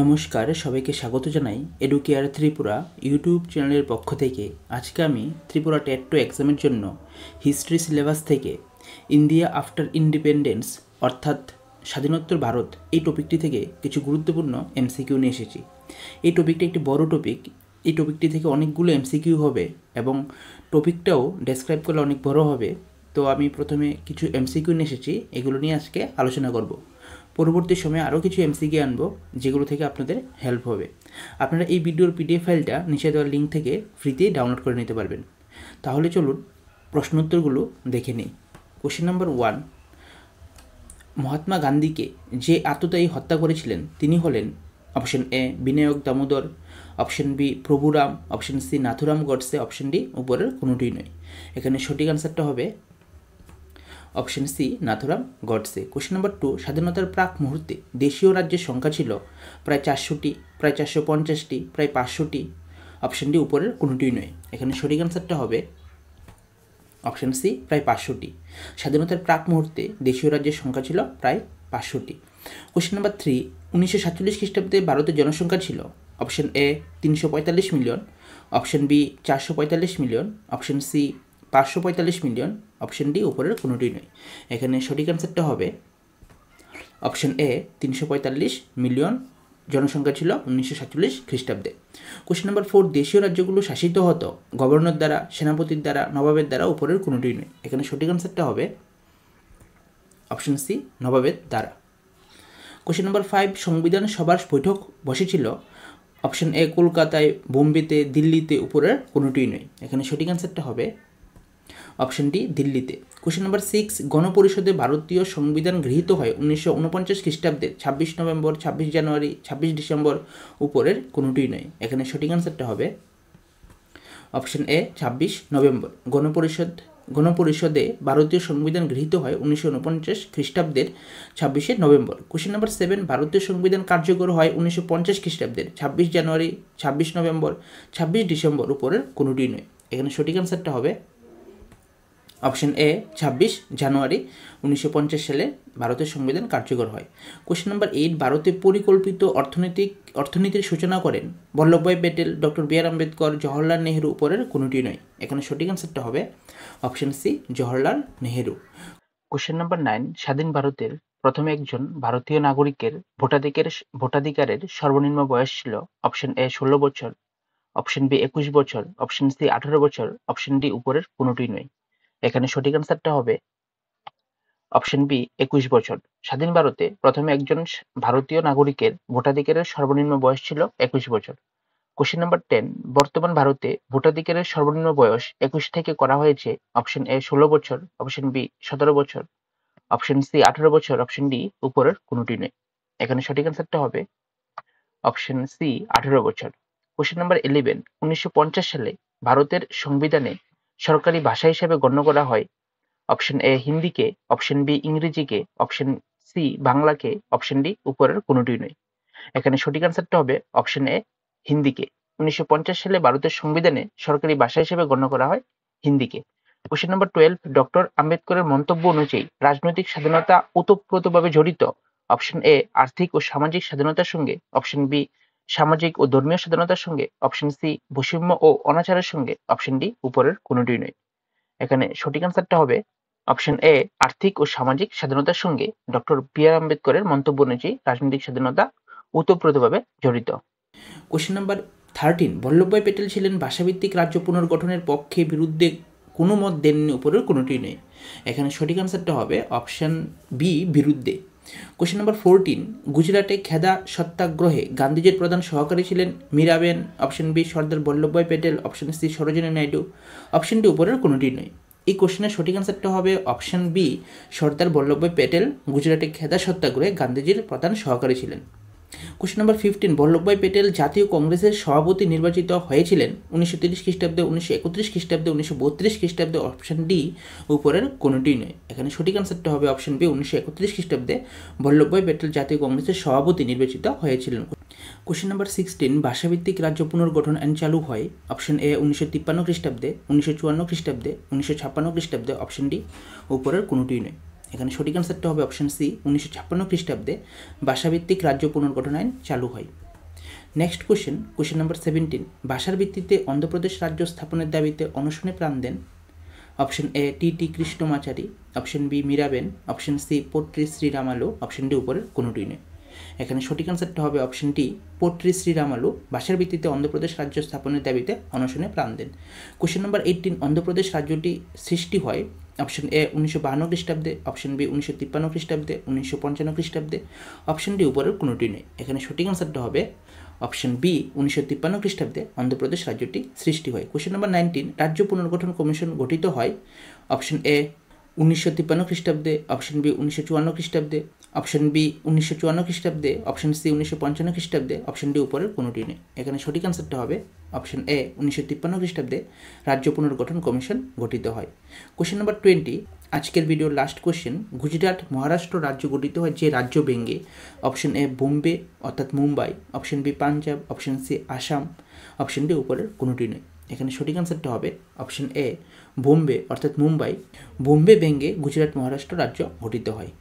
নমস্কার, সবাইকে স্বাগত জানাই এডুকেয়ার ত্রিপুরা ইউটিউব চ্যানেলের পক্ষ থেকে। আজকে আমি ত্রিপুরা টেট 2 এক্সামের জন্য হিস্ট্রি সিলেবাস থেকে ইন্ডিয়া আফটার ইন্ডিপেন্ডেন্স অর্থাৎ স্বাধীনোত্তর ভারত এই টপিকটি থেকে কিছু গুরুত্বপূর্ণ এমসিকিউ নিয়ে এসেছি। এই টপিকটি একটি বড় টপিক। এই টপিকটি থেকে অনেকগুলো এমসিকিউ হবে এবং টপিকটাও ডেসক্রাইব করলে অনেক বড় হবে। তো আমি প্রথমে কিছু এমসিকিউ নিয়ে এসেছি, এগুলো নিয়ে আজকে আলোচনা করব। পরবর্তী সময়ে আরও কিছু এমসিকিউ আনবো যেগুলো থেকে আপনাদের হেল্প হবে। আপনারা এই ভিডিওর পিডিএফ ফাইলটা নিচে দেওয়ার লিঙ্ক থেকে ফ্রিতেই ডাউনলোড করে নিতে পারবেন। তাহলে চলুন প্রশ্নোত্তরগুলো দেখে নিই। কোশ্চেন নাম্বার 1, মহাত্মা গান্ধীকে যে আততায়ী হত্যা করেছিলেন তিনি হলেন option A Vinayak Damodar, option B Prabhuram, option C Nathuram Godse, option D উপরের কোনোটিই নয়। এখানে সঠিক আনসারটা হবে option C Nathuram Godse. Question number 2, স্বাধীনতার প্রাক মুহূর্তে দেশীয় রাজ্যের সংখ্যা ছিল প্রায় 400টি, প্রায় 450টি, প্রায় 500টি, অপশন ডি উপরের কোনোটিই নয়। এখানে সঠিক আনসারটা হবে অপশন সি প্রায় 500টি। স্বাধীনতার প্রাক মুহূর্তে দেশীয় রাজ্যের সংখ্যা ছিল প্রায় 500টি। কোশ্চেন নাম্বার 3, 1947 খ্রিস্টাব্দে ভারতের জনসংখ্যা ছিল option A 345 million, option B 445 million, option C 545 million, option D উপরের কোনোটি নয়। এখানে সঠিক আনসারটা হবে অপশন এ 345 মিলিয়ন জনসংখ্যা ছিল 1947 খ্রিস্টাব্দে। কোশ্চেন নাম্বার 4, দেশীয় রাজ্যগুলো শাসিত হতো গভর্নর দ্বারা, সেনাপতির দ্বারা, নবাবের দ্বারা, উপরের কোনোটি নয়। এখানে সঠিক আনসারটা হবে অপশন সি নবাবের দ্বারা। কোশ্চেন নাম্বার 5, সংবিধান সভার বৈঠক বসেছিল অপশন এ কলকাতায়, বোম্বেতে, দিল্লিতে, উপরের কোনোটিই নয়। এখানে সঠিক আনসারটা হবে অপশন ডি দিল্লিতে। কোশ্চেন নাম্বার 6, গণপরিষদে ভারতীয় সংবিধান গৃহীত হয় 1949 খ্রিস্টাব্দে 26 নভেম্বর, 26 জানুয়ারি, 26 ডিসেম্বর, উপরের কোনোটিই নয়। এখানে সঠিক আনসারটা হবে অপশন এ 26 নভেম্বর। গণপরিষদে ভারতীয় সংবিধান গৃহীত হয় 1949 খ্রিস্টাব্দের 26 নভেম্বর। কোশ্চেন নাম্বার 7, ভারতীয় সংবিধান কার্যকর হয় 1950 খ্রিস্টাব্দের 26 জানুয়ারি, 26 নভেম্বর, 26 ডিসেম্বর, উপরের কোনোটিই নয়। এখানে সঠিক আনসারটা হবে অপশন এ 26 জানুয়ারি 1950 সালে ভারতের সংবিধান কার্যকর হয়। কোশ্চেন নাম্বার 8, ভারতে পরিকল্পিত অর্থনীতির সূচনা করেন Vallabhbhai Patel, doctor B R Ambedkar, Jawaharlal Nehru, উপরের কোনোটি নয়। এখানে সঠিক আনসারটা হবে option C Jawaharlal Nehru. Question number 9, স্বাধীন ভারতের প্রথম একজন ভারতীয় নাগরিকের ভোটাধিকারের সর্বনিম্ন বয়স ছিল অপশন এ 16 বছর, অপশন বি 21 বছর, অপশন সি 18 বছর, অপশন ডি উপরের কোনোটি নয়। এখানে সঠিক আনসারটা হবে অপশন বি 21 বছর। স্বাধীন ভারতে প্রথমে একজন ভারতীয় নাগরিকের ভোটাধিকারের সর্বনিম্ন বয়স ছিল 21 বছর। কোশ্চেন নাম্বার 10, বর্তমান ভারতে ভোটাধিকারের সর্বনিম্ন বয়স 21 থেকে করা হয়েছে অপশন এ 16 বছর, অপশন বি 17 বছর, অপশন সি 18 বছর, অপশন ডি উপরের কোনোটি নয়। এখানে সঠিক আনসারটা হবে অপশন সি 18 বছর। কোশ্চেন নাম্বার 11, 1950 সালে ভারতের সংবিধানে সরকারি ভাষা হিসেবে গণ্য করা হয় অপশন এ হিন্দিকে, অপশন বি ইংরেজিকে, অপশন সি বাংলাকে, অপশন ডি উপরের কোনোটি নয়। এখানে সঠিক আনসারটা হবে অপশন এ হিন্দিকে। 1950 সালে ভারতের সংবিধানে সরকারি ভাষা হিসেবে গণ্য করা হয় হিন্দিকে। কোশ্চেন নাম্বার 12, ডক্টর আম্বেদকরের মন্তব্য অনুযায়ী রাজনৈতিক স্বাধীনতা ওতপ্রোতভাবে জড়িত অপশন এ আর্থিক ও সামাজিক স্বাধীনতার সঙ্গে, অপশন বি সামাজিক ও ধর্মীয় স্বাধীনতার সঙ্গে, অপশন সি বৈষম্য ও অনাচারের সঙ্গে, অপশন ডি উপরের কোনোটি নয়। এখানে সঠিক আনসারটা হবে অপশন এ আর্থিক ও সামাজিক স্বাধীনতার সঙ্গে ডক্টর বি আর আম্বেদকরের মন্তব্য অনুযায়ী রাজনৈতিক স্বাধীনতা ওতপ্রোতভাবে জড়িত। কোশ্চেন নাম্বার 13, বল্লভভাই প্যাটেল ছিলেন ভাষাভিত্তিক রাজ্য পুনর্গঠনের পক্ষে, বিরুদ্ধে কোনো মত দেননি, উপরের কোনোটি নেই। এখানে সঠিক আনসারটা হবে অপশন বি বিরুদ্ধে। কোশ্চেন নাম্বার 14, গুজরাটে খেদা সত্যাগ্রহে গান্ধীজির প্রধান সহকারী ছিলেন Miraben, option B Sardar Vallabhbhai Patel, option C Sarojini Naidu, option D উপরের কোনোটি নয়। এই কোশ্চেনের সঠিক আনসারটা হবে অপশন বি সর্দার বল্লভভাই প্যাটেল গুজরাটে খেদা সত্যাগ্রহে গান্ধীজির প্রধান সহকারী ছিলেন। কোশ্চেন নাম্বার 15, বল্লভভাই প্যাটেল জাতীয় কংগ্রেসের সভাপতি নির্বাচিত হয়েছিলেন 1930 খ্রিস্টাব্দে, 1931 খ্রিস্টাব্দে, 1932 খ্রিস্টাব্দে, অপশন ডি উপরের কোনোটি নয়। এখানে সঠিক আনসারটা হবে অপশন বি 1931 খ্রিস্টাব্দে বল্লভভাই প্যাটেল জাতীয় কংগ্রেসের সভাপতি নির্বাচিত হয়েছিলেন। কোশ্চেন নাম্বার 16, ভাষাভিত্তিক রাজ্য পুনর্গঠন আইন চালু হয় অপশন এ 1953 খ্রিস্টাব্দে, 1954 খ্রিস্টাব্দে, 1956 খ্রিস্টাব্দে, অপশন ডি উপরের কোনোটি নয়। এখানে সঠিক আনসারটা হবে অপশন সি 1956 খ্রিস্টাব্দে ভাষাভিত্তিক রাজ্য পুনর্গঠন আইন চালু হয়। নেক্সট কোশ্চেন নাম্বার 17, ভাষার ভিত্তিতে অন্ধ্রপ্রদেশ রাজ্য স্থাপনের দাবিতে অনশনে প্রাণ দেন? Option A T Krishnamachari, option B Miraben, option C Potti Sriramulu, option D উপরের কোনোটি নয়। এখানে সঠিক আনসারটা হবে অপশন ডি পট্রি শ্রীরামালু ভাষার ভিত্তিতে অন্ধ্রপ্রদেশ রাজ্য স্থাপনের দাবিতে অনশনে প্রাণ দেন। কোশ্চেন নাম্বার 18, অন্ধ্রপ্রদেশ রাজ্যটি সৃষ্টি হয়? অপশন এ 1952 খ্রিস্টাব্দে, অপশন বি 1953 খ্রিস্টাব্দে, 1955 খ্রিস্টাব্দে, অপশন ডি উপরের কোনোটি নেই। এখানে সঠিক আনসারটা হবে অপশন বি 1953 খ্রিস্টাব্দে অন্ধ্রপ্রদেশ রাজ্যটি সৃষ্টি হয়। কোশ্চেন নাম্বার 19, রাজ্য পুনর্গঠন কমিশন গঠিত হয়? অপশন এ 1953 খ্রিস্টাব্দে, অপশন বি 1954 খ্রিস্টাব্দে, অপশন বি 1954 খ্রিস্টাব্দে, অপশন সি 1955 খ্রিস্টাব্দে, অপশন ডি উপরের কোনোটি নেই। এখানে সঠিক আনসারটা হবে অপশন এ 1953 খ্রিস্টাব্দে রাজ্য পুনর্গঠন কমিশন গঠিত হয়। কোশ্চেন নাম্বার 20, আজকের ভিডিওর লাস্ট কোশ্চেন, গুজরাট মহারাষ্ট্র রাজ্য গঠিত হয় যে রাজ্য ভেঙে? অপশন এ বোম্বে অর্থাৎ Mumbai, option B Punjab, option C Assam, option D উপরের কোনোটি নয়। এখানে সঠিক আনসারটা হবে অপশন এ বোম্বে অর্থাৎ মুম্বাই। বোম্বে ভেঙে গুজরাট মহারাষ্ট্র রাজ্য গঠিত হয়।